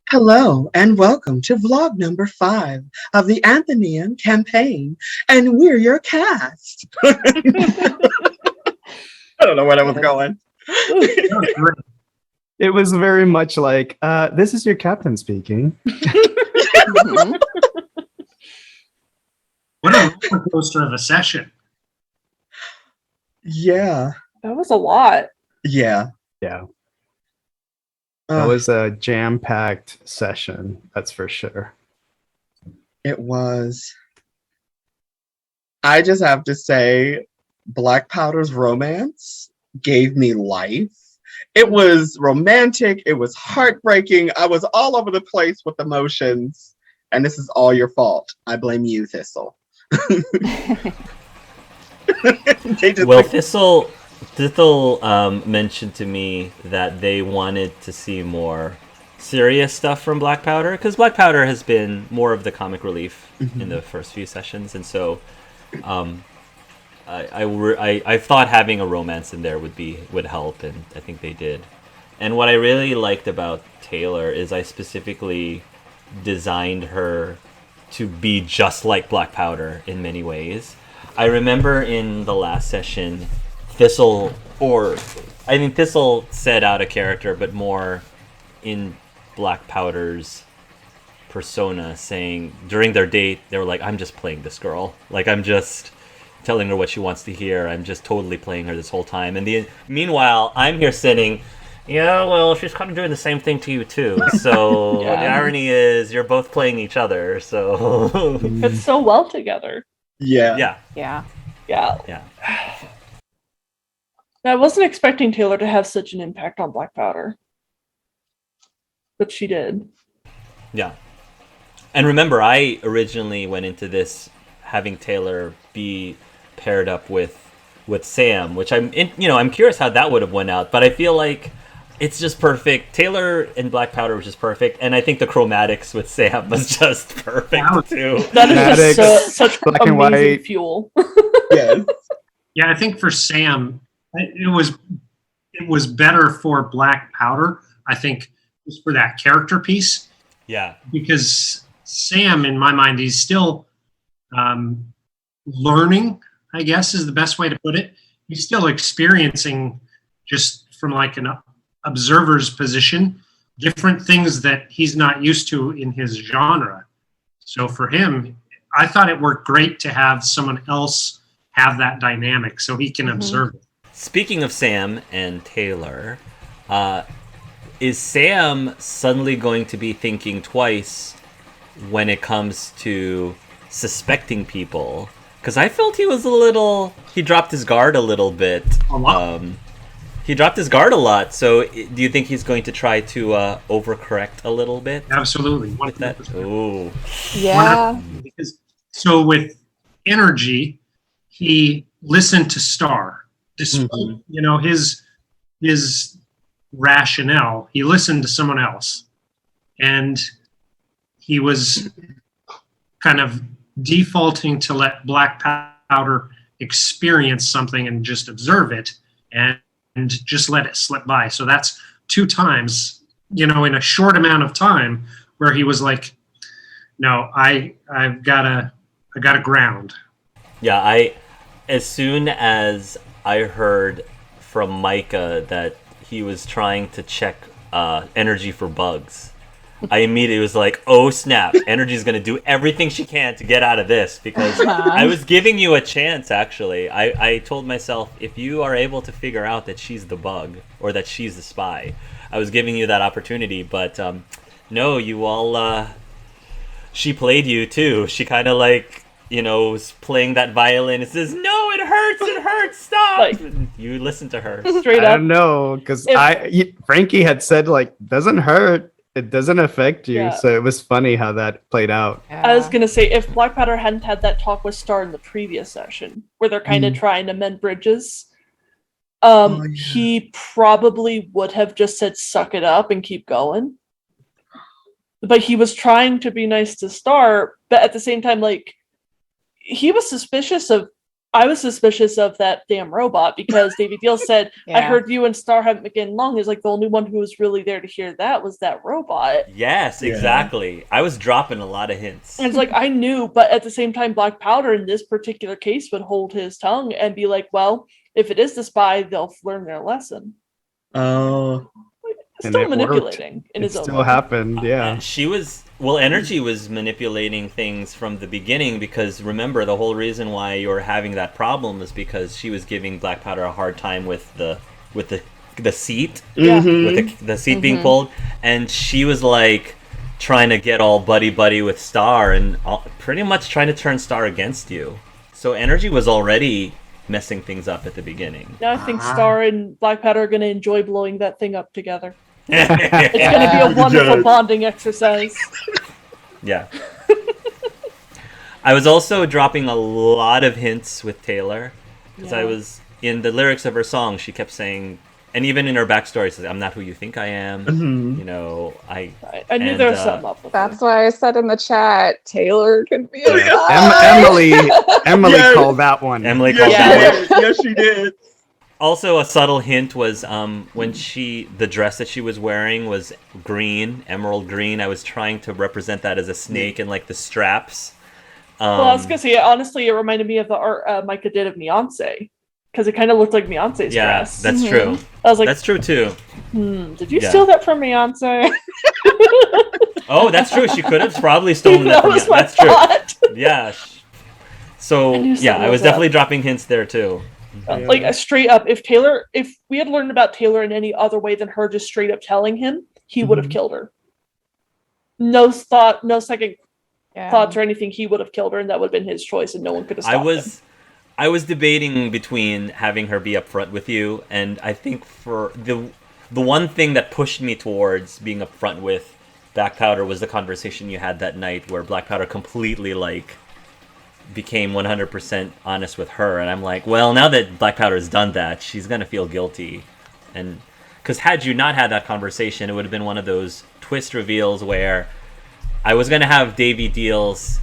Hello and welcome to vlog number 5 of the Athenaeum campaign, and we're your cast. I don't know where I was going. It was very much like, this is your captain speaking. What a roller coaster of a session. Yeah. That was a lot. Yeah. Yeah. That was a jam-packed session, that's for sure. It was. I just have to say, Black Powder's romance gave me life. It was romantic. It was heartbreaking. I was all over the place with emotions. And this is all your fault. I blame you, Thistle. Well, Thistle mentioned to me that they wanted to see more serious stuff from Black Powder, because Black Powder has been more of the comic relief in the first few sessions, and so I thought having a romance in there would help, and I think they did. And what I really liked about Taylor is I specifically designed her to be just like Black Powder in many ways. I remember in the last session, Thistle set out a character, but more in Black Powder's persona, saying during their date, they were like, I'm just playing this girl. Like, I'm just telling her what she wants to hear. I'm just totally playing her this whole time. And meanwhile, I'm here sitting, yeah, well, she's kind of doing the same thing to you too. So the irony is you're both playing each other. So It's so well together. Yeah. I wasn't expecting Taylor to have such an impact on Black Powder, but she did. Yeah. And remember, I originally went into this having Taylor be paired up with Sam, which I'm curious how that would have went out, but I feel like it's just perfect. Taylor and Black Powder was just perfect, and I think the chromatics with Sam was just perfect too. That is just such black and amazing white fuel. Yes. Yeah, I think for Sam, it was better for Black Powder, I think, just for that character piece. Yeah. Because Sam, in my mind, he's still learning, I guess is the best way to put it. He's still experiencing, just from like an observer's position, different things that he's not used to in his genre. So for him, I thought it worked great to have someone else have that dynamic so he can observe it. Speaking of Sam and Taylor, is Sam suddenly going to be thinking twice when it comes to suspecting people? Because I felt he dropped his guard a little bit. A lot. He dropped his guard a lot, so do you think he's going to try to overcorrect a little bit? Absolutely. With that? Ooh. Yeah. Because, so with energy, he listened to Star. Despite, his rationale, he listened to someone else. And he was kind of defaulting to let Black Powder experience something and just observe it and just let it slip by. So that's 2 times, in a short amount of time where he was like, no, I've got to ground. Yeah, as soon as I heard from Micah that he was trying to check energy for bugs, I immediately was like, oh snap, Energy's going to do everything she can to get out of this, because I was giving you a chance, actually. I told myself, if you are able to figure out that she's the bug, or that she's the spy, I was giving you that opportunity, but no, you all, she played you too. She kind of was playing that violin. It says, no, it hurts, stop! You listen to her. Straight up. I don't know, because Frankie had said, doesn't hurt. It doesn't affect you, so it was funny how that played out. I was gonna say, if Black Powder hadn't had that talk with Star in the previous session, where they're kind of trying to mend bridges, he probably would have just said, suck it up and keep going. But he was trying to be nice to Star, but at the same time, he was suspicious of I was suspicious of that damn robot because Davy Deal said, I heard you and Star haven't been getting along. Is like the only one who was really there to hear that was that robot. Yes, exactly. I was dropping a lot of hints. And it's like, I knew, but at the same time, Black Powder in this particular case would hold his tongue and be like, well, if it is the spy, they'll learn their lesson. Oh. Still manipulating in his own still way. happened, yeah. Energy was manipulating things from the beginning because remember, the whole reason why you were having that problem is because she was giving Black Powder a hard time with the seat, with the seat being pulled, and she was like trying to get all buddy with Star and pretty much trying to turn Star against you. So Energy was already messing things up at the beginning. Now I think Star and Black Powder are going to enjoy blowing that thing up together. It's going to be a wonderful bonding exercise. Yeah. I was also dropping a lot of hints with Taylor because I was in the lyrics of her song. She kept saying, and even in her backstory, says, "I'm not who you think I am." You know, I knew there was something up with That's why I said in the chat, Taylor could be a Emily called that one. Emily called that one. Yes, she did. Also, a subtle hint was when the dress that she was wearing was green, emerald green. I was trying to represent that as a snake and like the straps. Well, I was gonna say, honestly, it reminded me of the art Micah did of Beyonce because it kind of looked like Beyonce's dress. Yeah, that's true. I was like, that's true too. Did you steal that from Beyonce? Oh, that's true. She could have probably stolen that from Beyonce. That's true. Yeah. So I was definitely dropping hints there too. Like straight up, if we had learned about Taylor in any other way than her just straight up telling him, he would have killed her. No thought, no second thoughts or anything. He would have killed her, and that would have been his choice, and no one could have stopped him. I was debating between having her be upfront with you, and I think for the one thing that pushed me towards being upfront with Black Powder was the conversation you had that night, where Black Powder completely became 100% honest with her, and I'm like, well, now that Black Powder has done that, she's gonna feel guilty, and because had you not had that conversation, it would have been one of those twist reveals where I was gonna have Davy Deals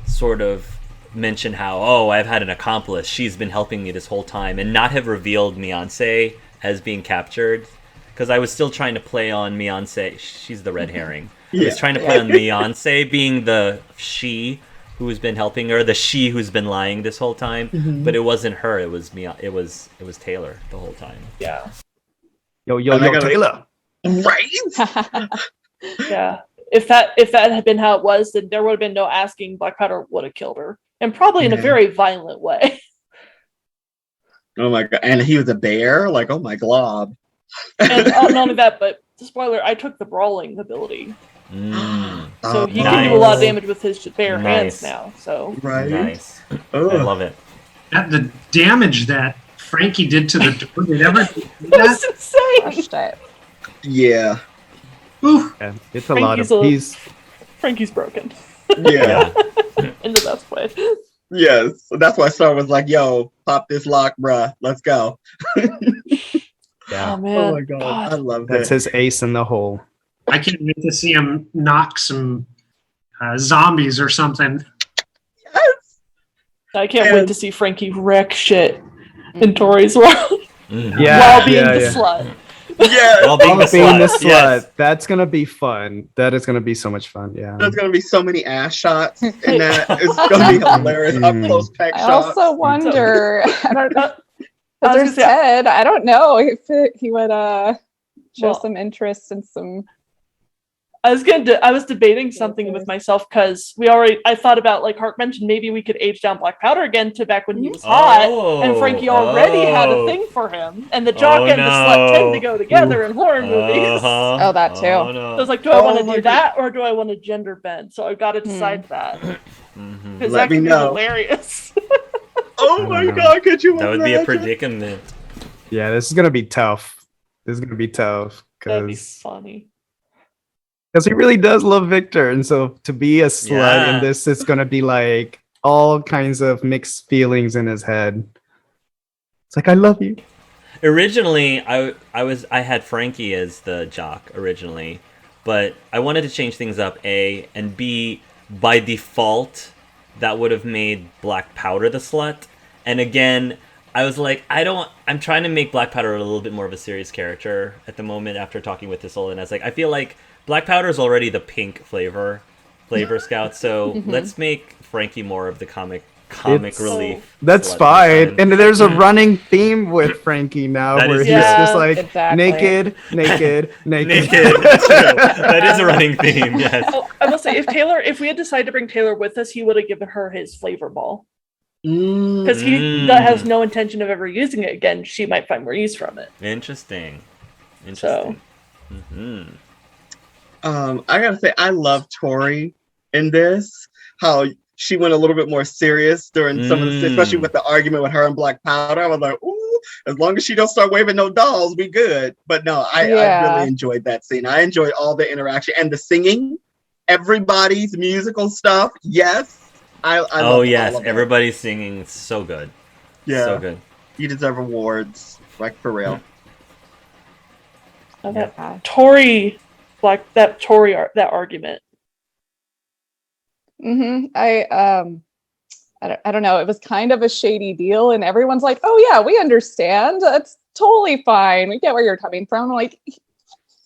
sort of mention how, oh, I've had an accomplice, she's been helping me this whole time, and not have revealed Beyonce as being captured, because I was still trying to play on Beyonce. She's the red herring. I was trying to play on Beyonce being the she who's been helping her, the she who's been lying this whole time, but it wasn't her. It was me. It was Taylor the whole time. Yeah. Yo, Taylor. Right? Yeah. If that had been how it was, then there would have been no asking. Black Powder would have killed her, and probably in a very violent way. Oh my god! And he was a bear. Like, oh my glob. And not only that, but spoiler, I took the brawling ability. So he can do a lot of damage with his bare hands now. So nice. I love it. The damage that Frankie did to the door, did ever do that's insane. Yeah. Yeah, it's a lot of Frankie's broken. Yeah. In the best way. Yes. That's why Star was like, yo, pop this lock, bruh. Let's go. Yeah. Oh man. Oh my god. I love that. That's his ace in the hole. I can't wait to see him knock some zombies or something. Yes. I can't wait to see Frankie wreck shit in Tori's world. Yeah. While being the slut. Yeah. While being the slut. Yes. That's gonna be fun. That is gonna be so much fun. Yeah. There's gonna be so many ass shots in that. It's gonna be hilarious. Up close peck I shots. also wonder. I don't know. There's Ted. I don't know if he would show some interest in some. I was debating something with myself because I thought about, like Hart mentioned, maybe we could age down Black Powder again to back when he was hot, and Frankie already had a thing for him, and the jock and the slut tend to go together in horror movies. Oh, that too. So I was like, do I want to do that or do I want to gender bend? So I got to decide that because that could be hilarious. Oh my god, could you That would be a predicament. Yeah, this is gonna be tough. That'd be funny. Because he really does love Victor, and so to be a slut in this, it's gonna be like all kinds of mixed feelings in his head. It's like, I love you. Originally, I had Frankie as the jock originally, but I wanted to change things up. A and B, by default, that would have made Black Powder the slut, And again, I was like, I'm trying to make Black Powder a little bit more of a serious character at the moment after talking with Thistle, and I was like, I feel like Black Powder is already the pink flavor scout, so let's make Frankie more of the comic relief. That's celeb fine. this time. And there's a running theme with Frankie now That where is he's true. just like Exactly. naked. Naked, that's true. That is a running theme, yes. Oh, I will say, if we had decided to bring Taylor with us, he would have given her his flavor ball. Because he has no intention of ever using it again. She might find more use from it. Interesting. So. I gotta say, I love Tori in this. How she went a little bit more serious during some of the, especially with the argument with her and Black Powder. I was like, ooh, as long as she don't start waving no dolls, we good. But no, I really enjoyed that scene. I enjoyed all the interaction and the singing, everybody's musical stuff. Yes, I yes, everybody's singing so good. Yeah, so good. You deserve awards, like for real. That Tory argument. I don't know. It was kind of a shady deal, and everyone's like, "Oh yeah, we understand. That's totally fine. We get where you're coming from." Like,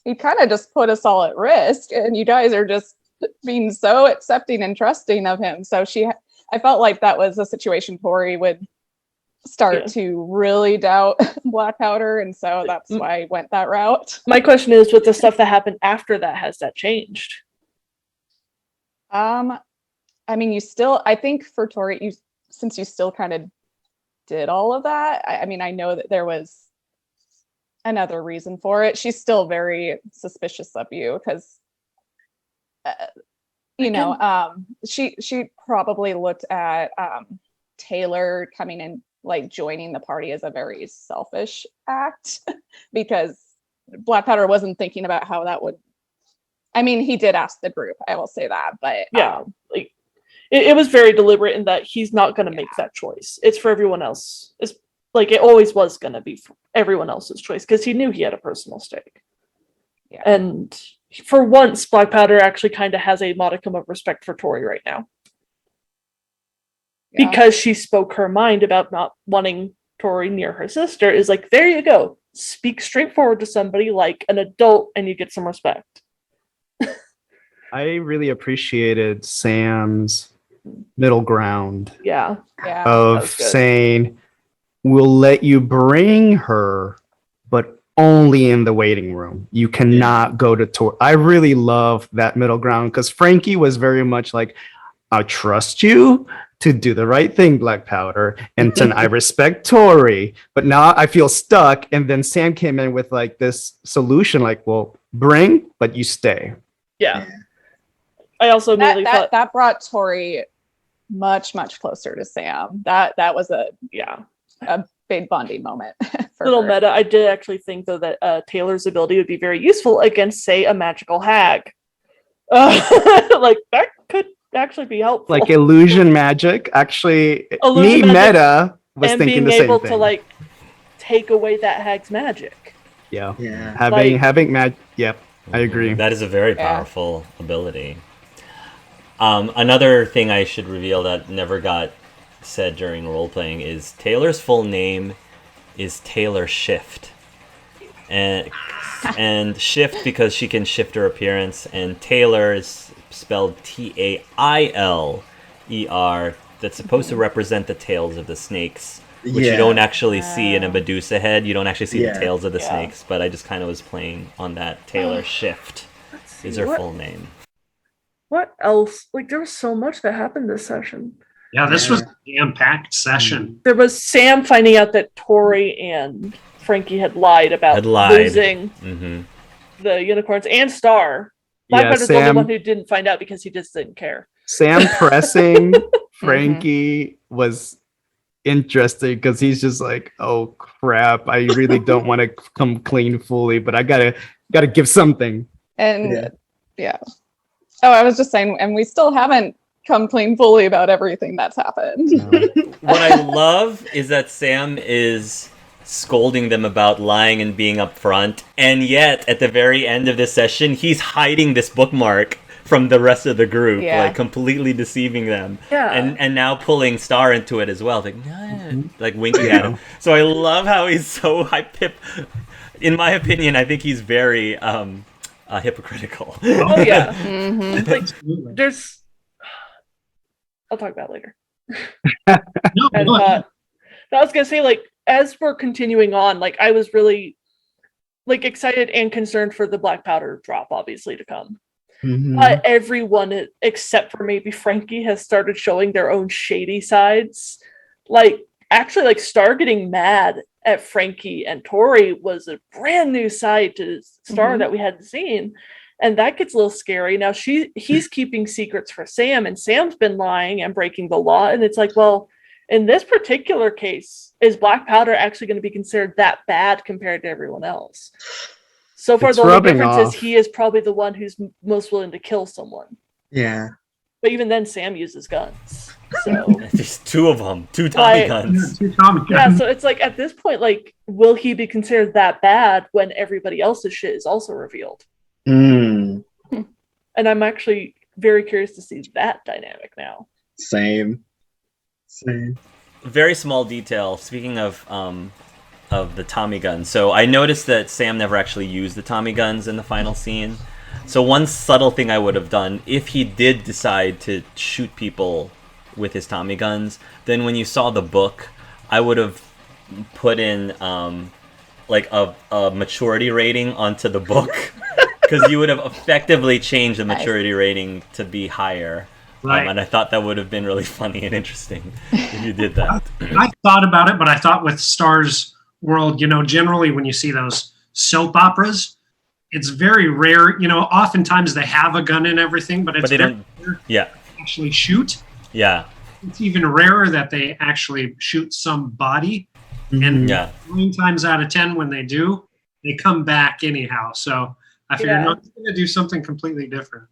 he kind of just put us all at risk, and you guys are just being so accepting and trusting of him. So I felt like that was a situation Tori would start to really doubt Black Powder, and so that's why I went that route. My question is, with the stuff that happened after that, has that changed? I mean, I think for Tori, since you still kind of did all of that, I mean, I know that there was another reason for it. She's still very suspicious of you because, she probably looked at Taylor coming in, like joining the party, as a very selfish act because Black Powder wasn't thinking about how that would. I mean, he did ask the group, I will say that, but it was very deliberate in that he's not going to make that choice. It's for everyone else. It's like it always was going to be for everyone else's choice because he knew he had a personal stake. Yeah. And for once, Black Powder actually kind of has a modicum of respect for Tori right now. Yeah. Because she spoke her mind about not wanting Tori near her sister. Is like, there you go. Speak straightforward to somebody like an adult and you get some respect. I really appreciated Sam's middle ground of saying, we'll let you bring her, but only in the waiting room. You cannot go to Tori. I really love that middle ground because Frankie was very much like, I trust you to do the right thing, Black Powder, and then I respect Tori, but now I feel stuck. And then Sam came in with like this solution, like, well, bring, but you stay. Yeah. I also immediately thought that brought Tori much closer to Sam. That was a big bonding moment. For little her. meta. I did actually think though that Taylor's ability would be very useful against, say, a magical hag. Like that could actually be helpful. Like illusion magic. Actually, meta was thinking the same thing. And being able to like take away that hag's magic. Yeah. Having magic. Yep. I agree. That is a very powerful ability. Another thing I should reveal that never got said during role-playing is Taylor's full name is Taylor Shift. And Shift because she can shift her appearance, and Taylor is spelled Tailer. That's supposed to represent the tails of the snakes, which you don't actually see in a Medusa head. You don't actually see the tails of the snakes, but I just kind of was playing on that. Taylor Shift is her full name. What else? Like, there was so much that happened this session. Yeah, this was a jam-packed session. There was Sam finding out that Tori and Frankie had lied about losing the unicorns, and Star. Black Powder's the only one who didn't find out because he just didn't care. Sam pressing Frankie was interesting because he's just like, oh crap, I really don't want to come clean fully, but I gotta give something. And oh, I was just saying, and we still haven't come clean fully about everything that's happened. What I love is that Sam is scolding them about lying and being upfront, and yet at the very end of this session, he's hiding this bookmark from the rest of the group, Yeah. like completely deceiving them. Yeah. And now pulling Star into it as well, like winking at him. So I love how he's so in my opinion, I think he's very hypocritical. Oh yeah. Like, Absolutely. I'll talk about it later. No, I look, was gonna say, like, as we're continuing on, like, I was really like excited and concerned for the black powder drop, obviously, to come. But everyone except for maybe Frankie has started showing their own shady sides. Like, actually, like, Star getting mad at Frankie and Tori was a brand new side to Star that we hadn't seen. And that gets a little scary. Now he's keeping secrets for Sam, and Sam's been lying and breaking the law. And it's like, well, in this particular case, is black powder actually going to be considered that bad compared to everyone else? So far, the only difference is he is probably the one who's most willing to kill someone. Yeah. But even then, Sam uses guns. So There's two of them, two Tommy yeah, guns. two Tommy yeah, guns. so it's like, at this point, like, will he be considered that bad when everybody else's shit is also revealed? Mm. And I'm actually very curious to see that dynamic now. Same. Very small detail. Speaking of the Tommy guns, so I noticed that Sam never actually used the Tommy guns in the final scene. So one subtle thing I would have done, if he did decide to shoot people with his Tommy guns, then when you saw the book, I would have put in like a maturity rating onto the book, because you would have effectively changed the maturity rating to be higher. Right. And I thought that would have been really funny and interesting if you did that. I thought about it, but I thought with Star's world, generally when you see those soap operas, it's very rare. Oftentimes they have a gun and everything, but they very don't. rare Yeah. to actually shoot. Yeah. It's even rarer that they actually shoot somebody. And 9 times out of 10, when they do, they come back anyhow. So I figured, no, it's going to do something completely different.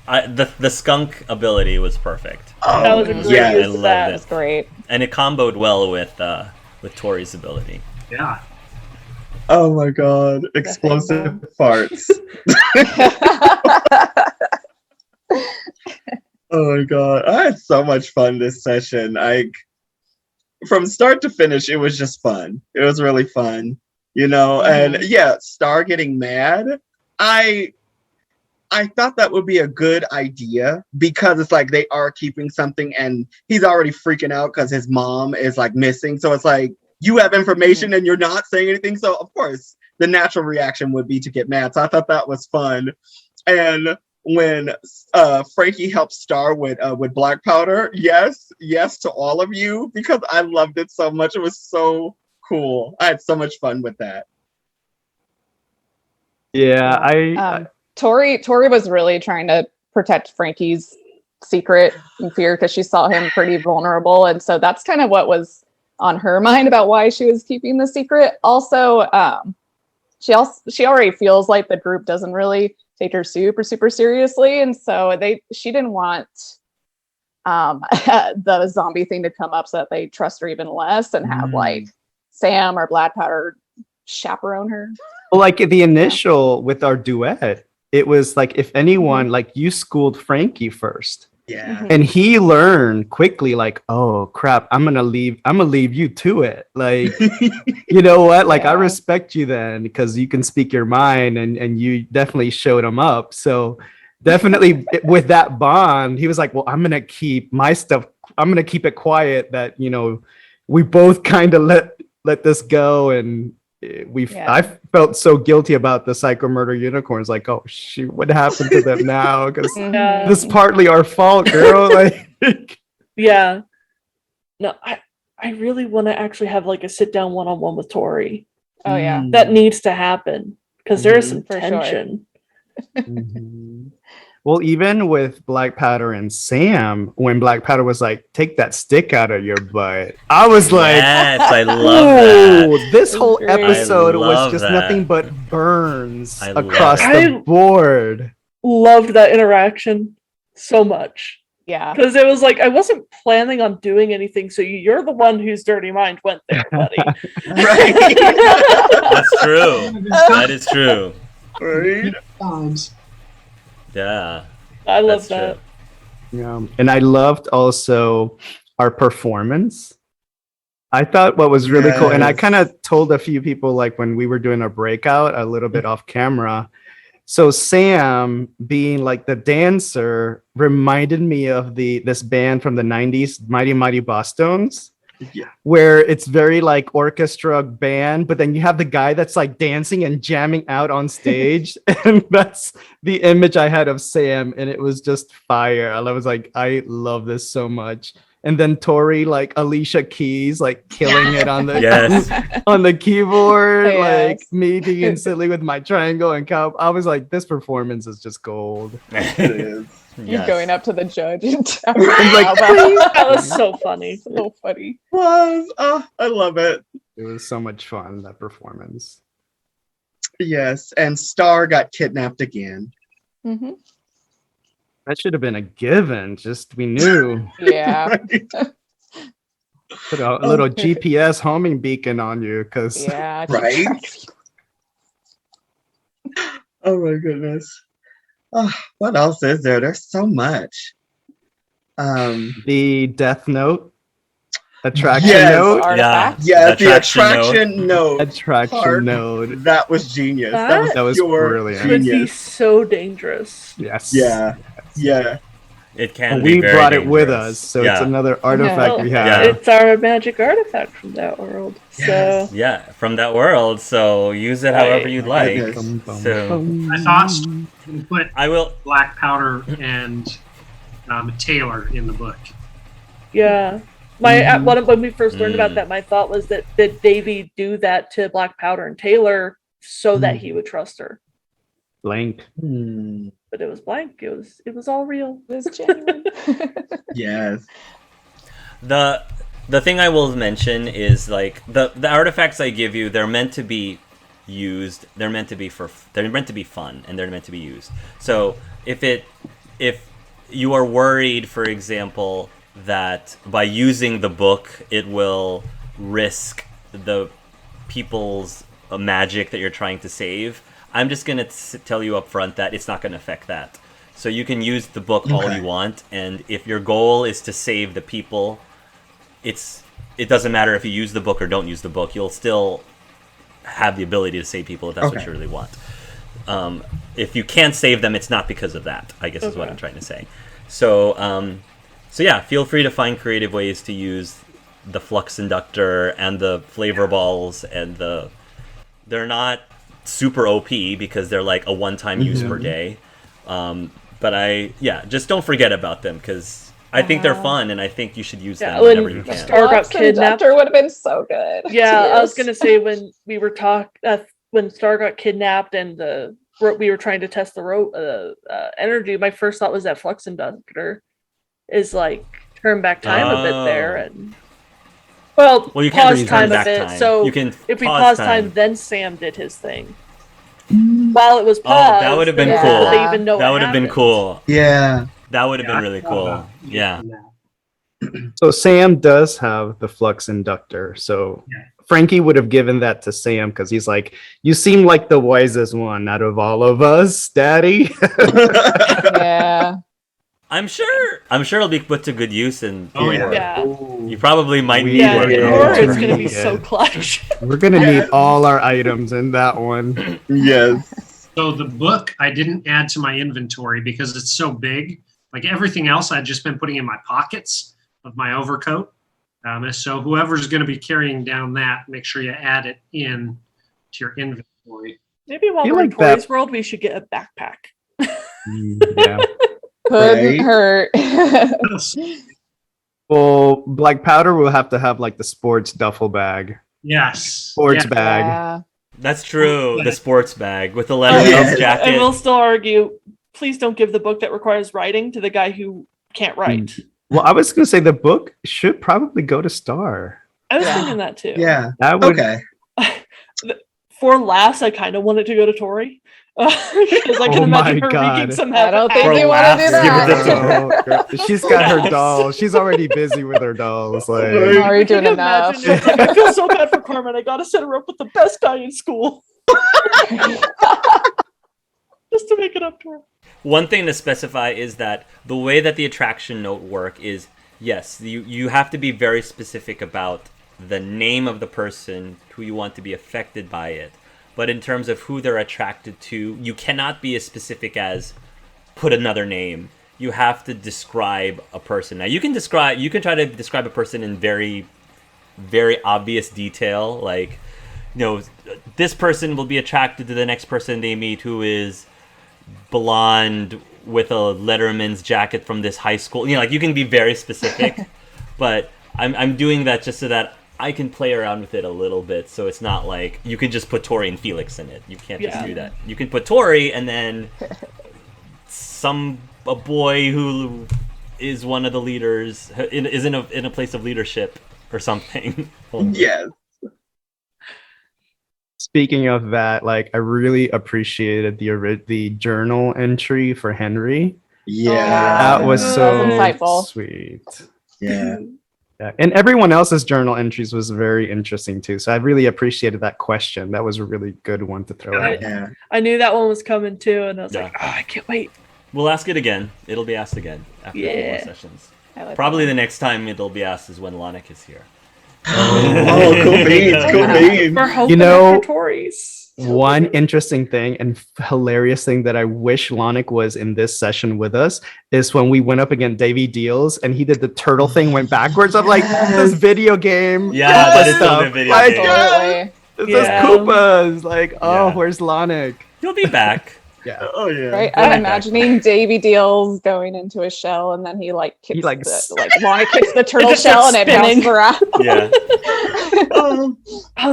The skunk ability was perfect. Oh, That was a great yeah. use I of loved that. it. That's great. And it comboed well with Tori's ability. Yeah. Oh my god. Explosive farts. Oh my god. I had so much fun this session. From start to finish, it was just fun. It was really fun. And yeah, Star getting mad. I thought that would be a good idea, because it's like they are keeping something and he's already freaking out because his mom is like missing. So it's like, you have information and you're not saying anything. So of course the natural reaction would be to get mad. So I thought that was fun. And when Frankie helped Star with black powder, yes to all of you, because I loved it so much. It was so cool. I had so much fun with that. Yeah, Tori was really trying to protect Frankie's secret and fear, because she saw him pretty vulnerable, and so that's kind of what was on her mind about why she was keeping the secret. Also, she already feels like the group doesn't really take her super seriously, and so she didn't want the zombie thing to come up so that they trust her even less and have like Sam or Black Powder chaperone her. Well, like the initial with our duet, it was like, if anyone, like, you schooled Frankie first. Yeah. And he learned quickly, like, oh crap, I'm gonna leave you to it. Like, you know what? Like, I respect you then, because you can speak your mind, and you definitely showed him up. So definitely with that bond, he was like, well, I'm gonna keep my stuff, I'm gonna keep it quiet, that, we both kind of let this go. And I felt so guilty about the psycho murder unicorns, like, oh shoot, what happened to them now? Because this is partly our fault, girl. Like, yeah, no, I really want to actually have like a sit down one-on-one with Tori. Oh yeah, that needs to happen, because there is some for tension. Well, even with Black Powder and Sam, when Black Powder was like, take that stick out of your butt, I was like, yes, I love that. This whole episode was love just that. nothing but burns I love across that. the board. Loved that interaction so much. Yeah, because it was like, I wasn't planning on doing anything, so you're the one whose dirty mind went there, buddy. Right. That's true. That is true. Right. Times. Yeah. I love That's that. true. Yeah. And I loved also our performance. I thought what was really cool, and I Yes. kind of told a few people like when we were doing our breakout a little bit off camera. So Sam being like the dancer reminded me of this band from the 90s, Mighty Mighty Bosstones. Yeah. Where it's very like orchestra band, but then you have the guy that's like dancing and jamming out on stage. And that's the image I had of Sam, and it was just fire. I was like, I love this so much. And then Tori, like Alicia Keys, like killing it on the Yes. on the keyboard, Yes. like me being silly with my triangle and cow. I was like, this performance is just gold. It is. You going up to the judge and like, That was so funny. so funny. I love it. It was so much fun, that performance. Yes, and Star got kidnapped again. Mm-hmm. That should have been a given. Just we knew. Yeah. Right? Put a little GPS homing beacon on you, because Yeah. Right? Oh my goodness. Oh, what else is there? There's so much. the Death Note attraction Yes. note. Artifact. Yeah, The the attraction attraction node. Attraction part. node. That was genius. That was pure brilliant. Could be genius. so dangerous. Yes. Yeah. Yeah. It can And be we very brought it with dangerous. us, so it's Yeah. another artifact Well, we have. Yeah. It's our magic artifact from that world. Yes. So Yeah, from that world. So use it however you'd like. Goodness. Bum, bum, So bum. I thought you put I will. black powder and Taylor in the book. yeah. When we first learned about that, my thought was that did Davy do that to Black Powder and Taylor so that he would trust her? Blank. But it was blank. It was all real. It was genuine. Yes. The thing I will mention is like the artifacts I give you, they're meant to be used. They're meant to be fun, and they're meant to be used. So if you are worried, for example, that by using the book it will risk the people's magic that you're trying to save, I'm just going to tell you up front that it's not going to affect that. So you can use the book all you want, and if your goal is to save the people, it doesn't matter if you use the book or don't use the book. You'll still have the ability to save people if that's what you really want. If you can't save them, it's not because of that, I guess is what I'm trying to say. So yeah, feel free to find creative ways to use the flux inductor and the flavor balls, and they're not super OP because they're like a one-time use per day. But just don't forget about them, because I think they're fun, and I think you should use them whenever you can. Star got kidnapped. Would have been so good. Yeah, Cheers. I was gonna say when we were when Star got kidnapped and we were trying to test the energy. My first thought was that flux inductor is like turn back time a bit there, and well you can't pause really time turn a back bit. time. So You can if we pause pause time, time. then Sam did his thing. While it was paused, that would have been then cool. would they even know That what would have been happened? cool. Yeah. That would have been really I thought cool. about Yeah. that. So Sam does have the flux inductor. So Frankie would have given that to Sam because he's like, you seem like the wisest one out of all of us, Daddy. Yeah. I'm sure it'll be put to good use, and Oh yeah. Yeah. you probably might need Yeah, it. Yeah. or it's Yeah. gonna be so clutch. We're gonna need all our items in that one. Yes. So the book I didn't add to my inventory because it's so big. Like everything else, I'd just been putting in my pockets of my overcoat. So whoever's going to be carrying down that, make sure you add it in to your inventory. Maybe while You we're in like that- Tori's world, we should get a backpack. Yeah. Couldn't Right? hurt. Well, Black Powder will have to have like the sports duffel bag, Yes. sports Yeah. bag. Yeah. That's true. The sports bag with the leather Yeah. jacket. And we'll still argue, please don't give the book that requires writing to the guy who can't write. Well, I was gonna say the book should probably go to Star. I was Yeah. thinking that too. Yeah. That would. Okay. For laughs, I kind of wanted to go to Tori. Because I can Oh imagine my her God. wreaking some I don't think For you want to do laughs, give it that. to Oh, girl, she's got her dolls. She's already busy with her dolls. Like, Right. Are you doing Can you enough? imagine it's like, I feel so bad for Carmen. I gotta set her up with the best guy in school. Just to make it up to her. one thing to specify is that the way that the attraction note work is, yes, you have to be very specific about the name of the person who you want to be affected by it. But in terms of who they're attracted to, you cannot be as specific as put another name. You have to describe a person. Now you can try to describe a person in very, very obvious detail, like, this person will be attracted to the next person they meet who is blonde with a Letterman's jacket from this high school. You can be very specific, but I'm doing that just so that I can play around with it a little bit, so it's not like you can just put Tori and Felix in it. You can't just do that. You can put Tori and then a boy who is one of the leaders is in a place of leadership or something. Yes. Speaking of that, I really appreciated the journal entry for Henry. Yeah. That was so insightful. Sweet. Yeah. Yeah. And everyone else's journal entries was very interesting too. So I really appreciated that question. That was a really good one to throw out. Yeah. I knew that one was coming too, and I was like, I can't wait. We'll ask it again. It'll be asked again after 4 more sessions. Probably the next time it'll be asked is when Lanik is here. Oh, cool beans. We're hoping for Tories. One interesting thing and hilarious thing that I wish Lanik was in this session with us is when we went up against Davy Deals and he did the turtle thing, went backwards. I'm like, this video game. Yeah, that is still the video game. It's just Koopas. Where's Lanik? He'll be back. Yeah. Oh yeah. Right. I'm imagining Davy Deals going into a shell and then he kicks Lanik kicks the turtle shell and it bounces around. Yeah. Oh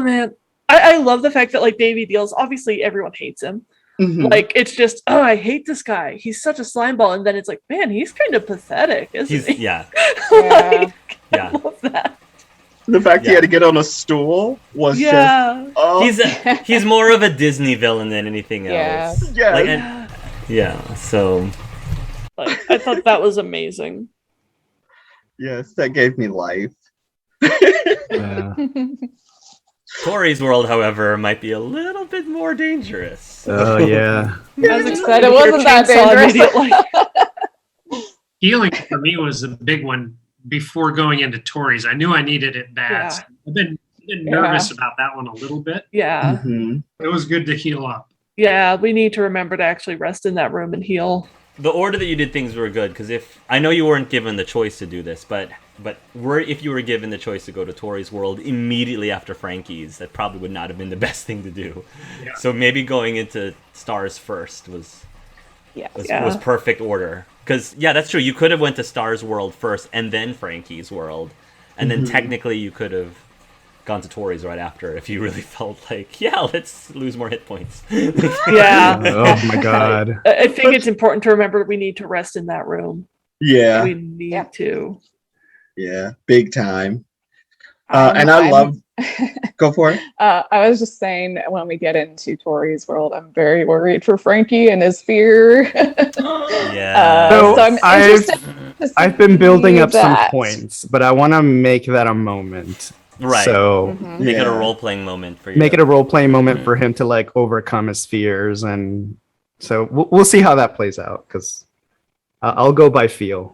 man. I love the fact that Davy Deals, obviously everyone hates him. Mm-hmm. It's just, I hate this guy. He's such a slime ball. And then it's like, man, he's kind of pathetic, isn't he? Yeah. I love that. The fact he had to get on a stool was just... Oh. He's more of a Disney villain than anything else. So... I thought that was amazing. Yes, that gave me life. Yeah. Tori's world, however, might be a little bit more dangerous. Oh, yeah. It wasn't that dangerous. Healing for me was a big one before going into Tori's. I knew I needed it bad. Yeah. So I've been nervous about that one a little bit. Yeah. Mm-hmm. It was good to heal up. Yeah, we need to remember to actually rest in that room and heal. The order that you did things were good, because I know you weren't given the choice to do this, but if you were given the choice to go to Tori's world immediately after Frankie's, that probably would not have been the best thing to do. Yeah. So maybe going into Stars first was perfect order. Because that's true. You could have went to Stars world first and then Frankie's world, and then technically you could have gone to Tori's right after if you really felt like, let's lose more hit points. Yeah. Oh my god. I think it's important to remember we need to rest in that room. Yeah. We need to. Yeah, big time. And I love... Go for it. I was just saying, when we get into Tori's world, I'm very worried for Frankie and his fear. Yeah. So I'm interested I've been building up some points, but I want to make that a moment. Right. So make it a role-playing moment for you. Make it a role-playing moment for him to overcome his fears, and so we'll see how that plays out. Because I'll go by feel.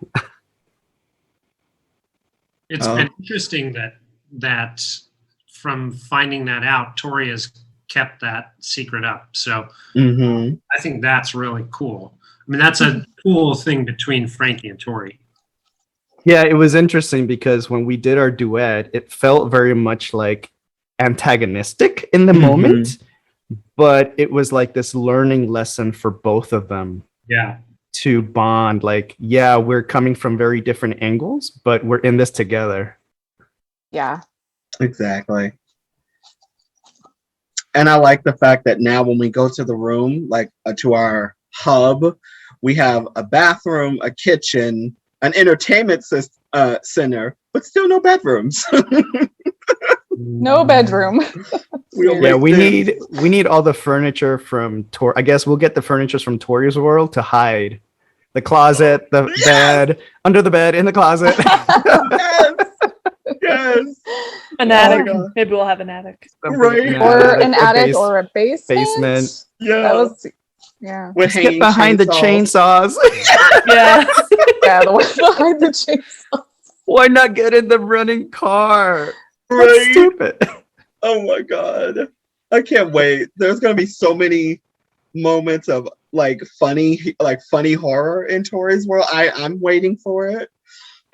It's been interesting that from finding that out, Tori has kept that secret up. So I think that's really cool. I mean, that's a cool thing between Frankie and Tori. Yeah, it was interesting because when we did our duet, it felt very much antagonistic in the moment, but it was this learning lesson for both of them. Yeah. To bond, we're coming from very different angles, but we're in this together. Yeah. Exactly. And I like the fact that now when we go to the room, to our hub, we have a bathroom, a kitchen, an entertainment center, but still no bedrooms. No bedroom. We need all the furniture from Tori. I guess we'll get the furniture from Tori's world to hide. The closet, the bed, under the bed, in the closet. Yes. An attic. Maybe we'll have an attic. Right. Or an attic or a basement. Yeah. That was Yeah. With Get behind the chainsaws. Yeah. Yeah, the one behind the chainsaw. Why not get in the running car? That's Right? stupid. Oh my god. I can't wait. There's gonna be so many moments of funny horror in Tori's world. I'm waiting for it.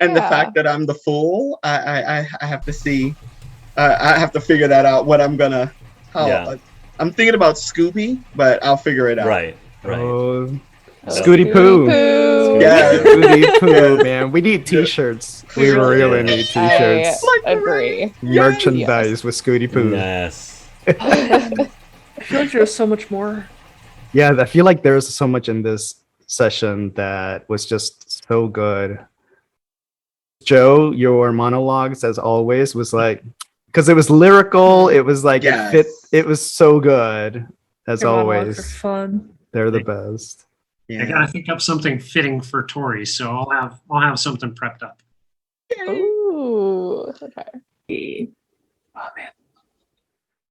And the fact that I'm the fool, I have to see. I have to figure that out. What I'm gonna. I'm thinking about Scooby, but I'll figure it out. Right. Oh, Scooty Poo. Yeah. Scooty Poo, man. We need t-shirts. We really need t-shirts. I agree. Merchandise with Scooty Poo. Yes. I feel like there's so much more. Yeah, I feel like there's so much in this session that was just so good. Joe, your monologues, as always, was like, because it was lyrical, it was like, it fit, it was so good, as Your monologues always. are fun. They're the best. I gotta think up something fitting for Tori, so I'll have something prepped up. Ooh, okay. Oh man,